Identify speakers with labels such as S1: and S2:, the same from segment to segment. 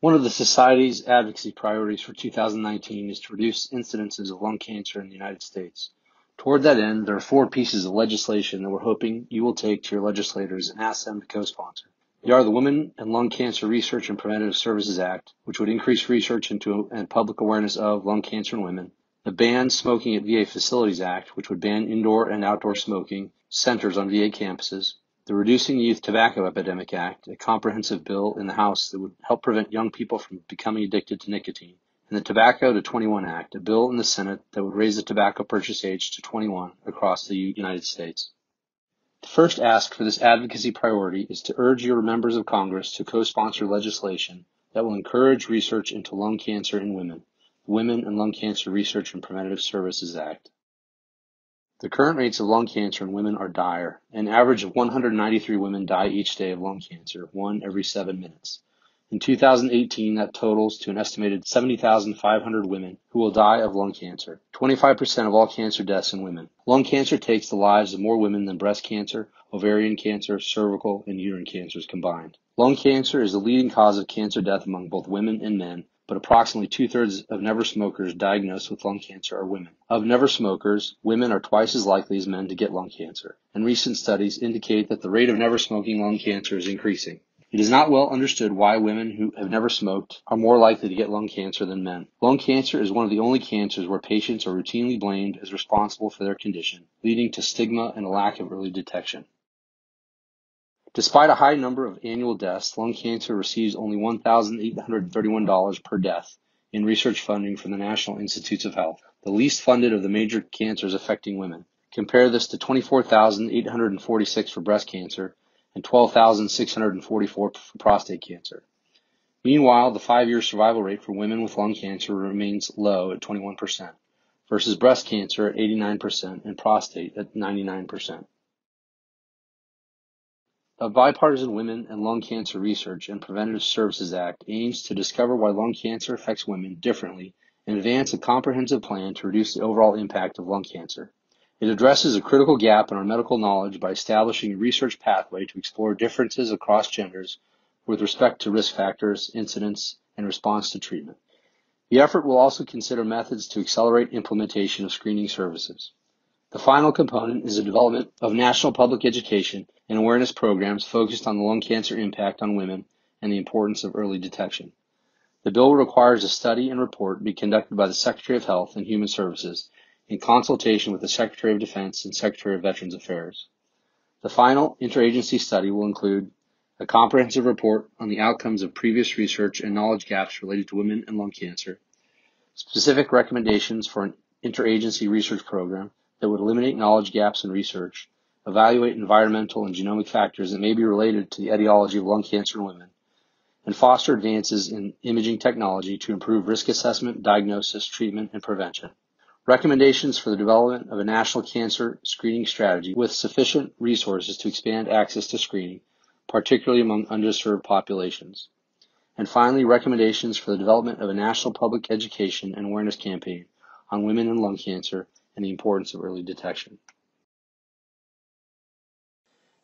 S1: One of the Society's advocacy priorities for 2019 is to reduce incidences of lung cancer in the United States. Toward that end, there are 4 pieces of legislation that we're hoping you will take to your legislators and ask them to co-sponsor. They are the Women and Lung Cancer Research and Preventative Services Act, which would increase research into and public awareness of lung cancer in women. The Ban Smoking at VA Facilities Act, which would ban indoor and outdoor smoking centers on VA campuses. The Reducing Youth Tobacco Epidemic Act, a comprehensive bill in the House that would help prevent young people from becoming addicted to nicotine. And the Tobacco to 21 Act, a bill in the Senate that would raise the tobacco purchase age to 21 across the United States. The first ask for this advocacy priority is to urge your members of Congress to co-sponsor legislation that will encourage research into lung cancer in women, the Women and Lung Cancer Research and Preventative Services Act. The current rates of lung cancer in women are dire. An average of 193 women die each day of lung cancer, 1 every 7 minutes. In 2018, that totals to an estimated 70,500 women who will die of lung cancer, 25% of all cancer deaths in women. Lung cancer takes the lives of more women than breast cancer, ovarian cancer, cervical, and uterine cancers combined. Lung cancer is the leading cause of cancer death among both women and men, but approximately 2/3 of never smokers diagnosed with lung cancer are women. Of never smokers, women are twice as likely as men to get lung cancer, and recent studies indicate that the rate of never smoking lung cancer is increasing. It is not well understood why women who have never smoked are more likely to get lung cancer than men. Lung cancer is one of the only cancers where patients are routinely blamed as responsible for their condition, leading to stigma and a lack of early detection. Despite a high number of annual deaths, lung cancer receives only $1,831 per death in research funding from the National Institutes of Health, the least funded of the major cancers affecting women. Compare this to $24,846 for breast cancer and $12,644 for prostate cancer. Meanwhile, the 5-year survival rate for women with lung cancer remains low at 21%, versus breast cancer at 89% and prostate at 99%. A Bipartisan Women and Lung Cancer Research and Preventative Services Act aims to discover why lung cancer affects women differently and advance a comprehensive plan to reduce the overall impact of lung cancer. It addresses a critical gap in our medical knowledge by establishing a research pathway to explore differences across genders with respect to risk factors, incidence, and response to treatment. The effort will also consider methods to accelerate implementation of screening services. The final component is the development of national public education and awareness programs focused on the lung cancer impact on women and the importance of early detection. The bill requires a study and report be conducted by the Secretary of Health and Human Services in consultation with the Secretary of Defense and Secretary of Veterans Affairs. The final interagency study will include a comprehensive report on the outcomes of previous research and knowledge gaps related to women and lung cancer, specific recommendations for an interagency research program that would eliminate knowledge gaps in research, evaluate environmental and genomic factors that may be related to the etiology of lung cancer in women, and foster advances in imaging technology to improve risk assessment, diagnosis, treatment, and prevention. Recommendations for the development of a national cancer screening strategy with sufficient resources to expand access to screening, particularly among underserved populations. And finally, recommendations for the development of a national public education and awareness campaign on women and lung cancer and the importance of early detection.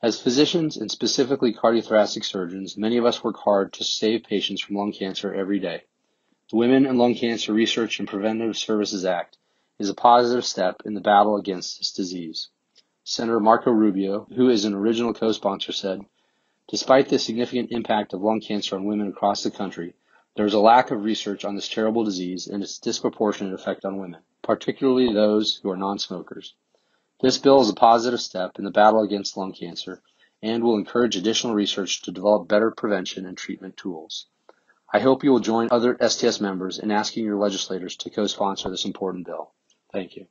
S1: As physicians and specifically cardiothoracic surgeons, many of us work hard to save patients from lung cancer every day. The Women and Lung Cancer Research and Preventative Services Act is a positive step in the battle against this disease. Senator Marco Rubio, who is an original co-sponsor, said, "Despite the significant impact of lung cancer on women across the country, there is a lack of research on this terrible disease and its disproportionate effect on women, particularly those who are non-smokers. This bill is a positive step in the battle against lung cancer and will encourage additional research to develop better prevention and treatment tools. I hope you will join other STS members in asking your legislators to co-sponsor this important bill." Thank you.